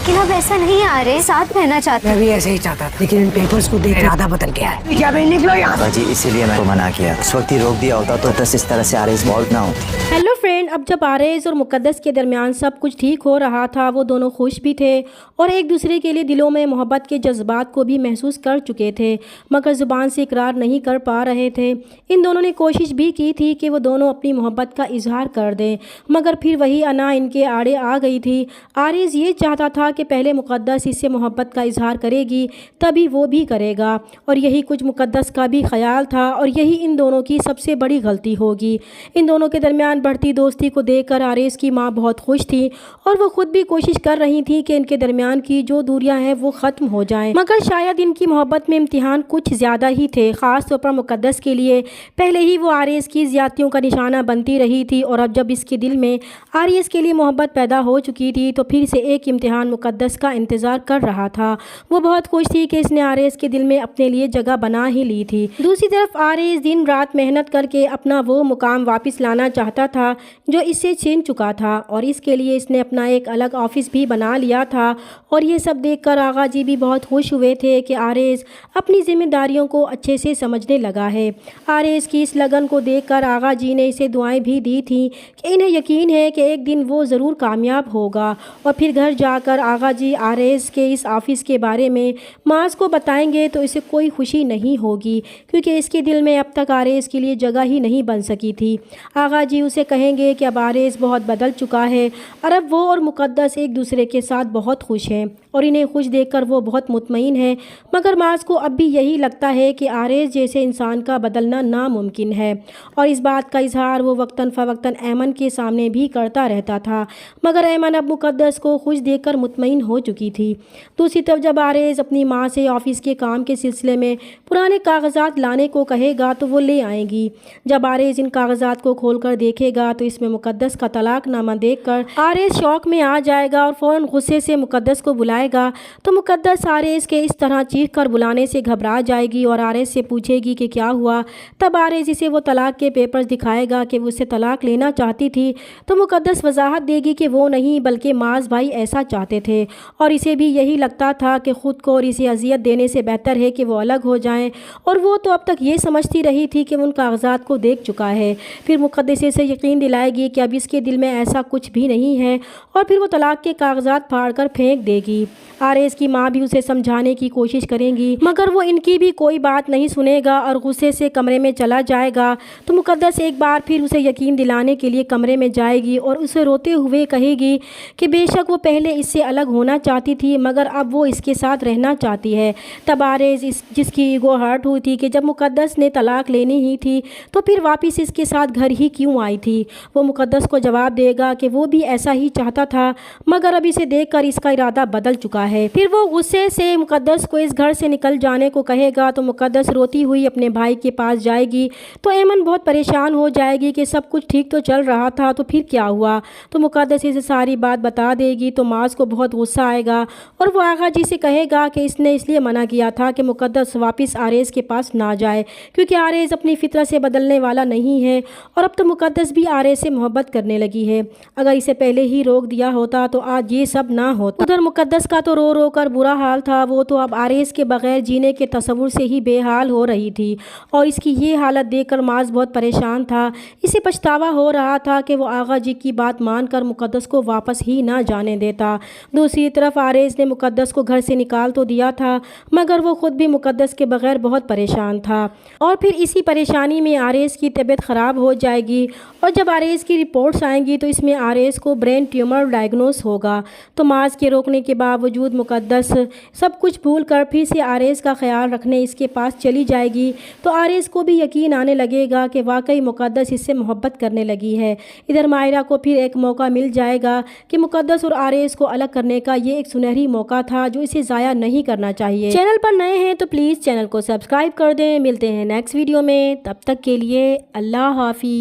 लेकिन अब ऐसा नहीं आ रहे, साथ रहना चाहते। मैं भी ऐसे ही चाहता था, लेकिन इन पेपर्स को देख इरादा बदल गया है। क्या भाई निकलो यहाँ जी, इसीलिए मैं मना किया। उस वक्त ही रोक दिया होता तो बस इस तरह से आरेज मौत ना होती। हेलो फ्रेंड, अब जब आरेज और मुकद्दस के दरमियान सब कुछ ठीक हो रहा था, वो दोनों खुश भी थे और एक दूसरे के लिए दिलों में मोहब्बत के जज्बात को भी महसूस कर चुके थे, मगर ज़ुबान से इकरार नहीं कर पा रहे थे। इन दोनों ने कोशिश भी की थी कि वो दोनों अपनी मोहब्बत का इजहार कर दें, मगर फिर वही अना इनके आड़े आ गई थी। आरेज ये चाहता था कि पहले मुकद्दस इससे मोहब्बत का इजहार करेगी तभी वो भी करेगा, और यही कुछ मुकद्दस का भी ख्याल था और यही इन दोनों की सबसे बड़ी गलती होगी। इन दोनों के दरमियान बढ़ती दोस्ती को देखकर आरेज की माँ बहुत खुश थी और वो खुद भी कोशिश कर रही थी कि इनके दरमियान की जो दूरियां हैं वो ख़त्म हो जाएं, मगर शायद इनकी मोहब्बत में इम्तिहान कुछ ज़्यादा ही थे। ख़ास तौर पर मुकद्दस के लिए पहले ही वो आरेज की ज़्यादतियों का निशाना बनती रही थी, और अब जब इसके दिल में आरेज के लिए मोहब्बत पैदा हो चुकी थी तो फिर से एक इम्तिहान मुकद्दस का इंतज़ार कर रहा था। वो बहुत खुश थी कि इसने आरेज के दिल में अपने लिए जगह बना ही ली थी। दूसरी तरफ आरेज दिन रात मेहनत करके अपना वो मुकाम वापस लाना चाहता था जो इससे छीन चुका था, और इसके लिए इसने अपना एक अलग ऑफिस भी बना लिया था। और ये सब देखकर आगा जी भी बहुत खुश हुए थे कि आरेज अपनी जिम्मेदारियों को अच्छे से समझने लगा है। आरेज की इस लगन को देखकर आगा जी ने इसे दुआएं भी दी थी कि इन्हें यकीन है कि एक दिन वो ज़रूर कामयाब होगा। और फिर घर जाकर आगा जी आरेज के इस ऑफिस के बारे में माज को बताएंगे तो इसे कोई खुशी नहीं होगी, क्योंकि इसके दिल में अब तक आरेज के लिए जगह ही नहीं बन सकी थी। आगा जी उसे कहेंगे कि अब आरेज बहुत बदल चुका है और अब वो और मुकद्दस एक दूसरे के साथ बहुत खुश हैं, और इन्हें खुश देखकर वो बहुत मुतमईन है। मगर माज को अब भी यही लगता है कि आरेज जैसे इंसान का बदलना नामुमकिन है, और इस बात का इजहार वो वक्तन फ़वक्तन ऐमन के सामने भी करता रहता था, मगर ऐमन अब मुकद्दस को खुश देखकर मुतमईन हो चुकी थी। दूसरी तरफ जब आरेज अपनी माँ से ऑफिस के काम के सिलसिले में पुराने कागजात लाने को कहेगा तो वो ले आएंगी। जब आरेज इन कागजात को खोलकर देखेगा तो इसमें मुकद्दस का तलाकनामा देखकर आरेज शौक में आ जाएगा और फ़ौरन गुस्से से मुकद्दस को बुलाएगा। तो मुकद्दस आरेज के इस तरह चीख कर बुलाने से घबरा जाएगी और आरेज से पूछेगी कि क्या हुआ। तब आरेज इसे वो तलाक के पेपर्स दिखाएगा कि वो उससे तलाक लेना चाहती थी, तो मुकद्दस वजाहत देगी कि वो नहीं बल्कि माज भाई ऐसा चाहते थे, और इसे भी यही लगता था कि ख़ुद को और इसे अजियत देने से बेहतर है कि वो अलग हो जाएं, और वो तो अब तक ये समझती रही थी कि उन कागजात को देख चुका है। फिर मुकद्दस इसे यकीन दिलाएगी कि अब इसके दिल में ऐसा कुछ भी नहीं है, और फिर वो तलाक के कागजात फाड़ कर फेंक देगी। आरेज की माँ भी उसे समझाने की कोशिश करेंगी, मगर वो इनकी भी कोई बात नहीं सुनेगा और गुस्से से कमरे में चला जाएगा। तो मुकद्दस एक बार फिर उसे यकीन दिलाने के लिए कमरे में जाएगी और उसे रोते हुए कहेगी कि बेशक वो पहले इससे अलग होना चाहती थी, मगर अब वो इसके साथ रहना चाहती है। तब आरेज जिसकी ईगो हर्ट हुई थी कि जब मुकद्दस ने तलाक लेनी ही थी तो फिर वापस इसके साथ घर ही क्यों आई थी, वो मुकद्दस को जवाब देगा कि वो भी ऐसा ही चाहता था, मगर अब इसे देखकर इसका इरादा बदल चुका है। फिर वो गुस्से से मुकद्दस को इस घर से निकल जाने को कहेगा। तो मुकद्दस रोती हुई अपने भाई के पास जाएगी। तो ऐमन बहुत परेशान हो जाएगी कि सब कुछ ठीक तो चल रहा था, तो फिर क्या हुआ। तो मुकद्दस इसे सारी बात बता देगी। तो माज को बहुत गुस्सा आएगा और वो आगा जी से कहेगा कि इसने इसलिए मना किया था कि मुकद्दस वापस आरेज के पास ना जाए, क्योंकि आरेज अपनी फितरत से बदलने वाला नहीं है, और अब तो मुकद्दस भी आरेज से मोहब्बत करने लगी है। अगर इसे पहले ही रोक दिया होता तो आज ये सब ना होता। उधर मुकद्दस का तो रो रो कर बुरा हाल था, वो तो अब आरेज के बगैर जीने के तसव्वुर से ही बेहाल हो रही थी, और इसकी ये हालत देखकर माज बहुत परेशान था। इसे पछतावा हो रहा था कि वो आगा जी की बात मानकर मुकद्दस को वापस ही ना जाने देता। दूसरी तरफ आरेज ने मुकद्दस को घर से निकाल तो दिया था, मगर वो खुद भी मुकद्दस के बगैर बहुत परेशान था, और फिर इसी परेशानी में आरेज की तबीयत ख़राब हो जाएगी। और जब आरेज की रिपोर्ट्स आएंगी तो इसमें आरेज को ब्रेन ट्यूमर डायग्नोस होगा। तो माज के रोकने के बावजूद मुकद्दस सब कुछ भूल कर फिर से आरेज का ख्याल रखने इसके पास चली जाएगी। तो आरेज को भी यकीन आने लगेगा कि वाकई मुकद्दस इससे मोहब्बत करने लगी है। इधर मायरा को फिर एक मौका मिल जाएगा कि मुकद्दस और आरेज को अलग करने का ये एक सुनहरी मौका था जो इसे ज़ाया नहीं करना चाहिए। चैनल पर नए हैं तो प्लीज़ चैनल को सब्सक्राइब कर दें। मिलते हैं नेक्स्ट वीडियो में, तब तक के लिए अल्लाह हाफिज़।